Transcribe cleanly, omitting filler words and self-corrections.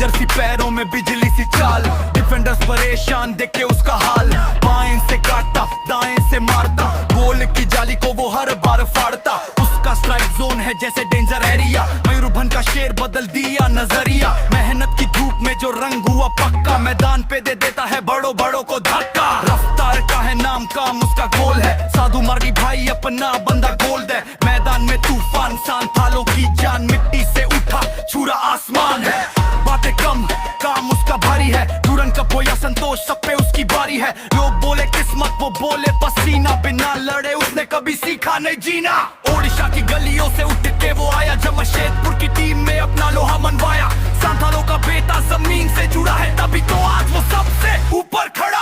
Jersey पैरों में बिजली सी चाल, डिफेंडर्स परेशान देख के उसका हाल। बाएं से काटता दाएं से मारता, गोल की जाली को वो हर बार फाड़ता। उसका स्ट्राइक जोन है जैसे डेंजर एरिया, मयूरभंज का शेर बदल दिया नजरिया। मेहनत की धूप में जो रंग हुआ पक्का, मैदान पे दे देता है बड़ों बड़ों को धक्का। रफ्तार का है नाम, काम उसका गोल है, साधु मार्गी भाई अपना बंदा गोल्ड है। मैदान में तूफान, सांथालों की जान, मिट्टी से उठा छुरा आसमान है। बातें कम काम उसका भारी है, तुरंत कप हो या संतोष सब पे उसकी बारी है। लोग बोले किस्मत, वो बोले पसीना, बिना लड़े उसने कभी सीखा नहीं जीना। ओडिशा की गलियों से उठ के वो आया, जमशेदपुर की टीम में अपना लोहा मनवाया। सांथालों का बेटा जमीन से जुड़ा है, तभी तो आज वो सबसे ऊपर खड़ा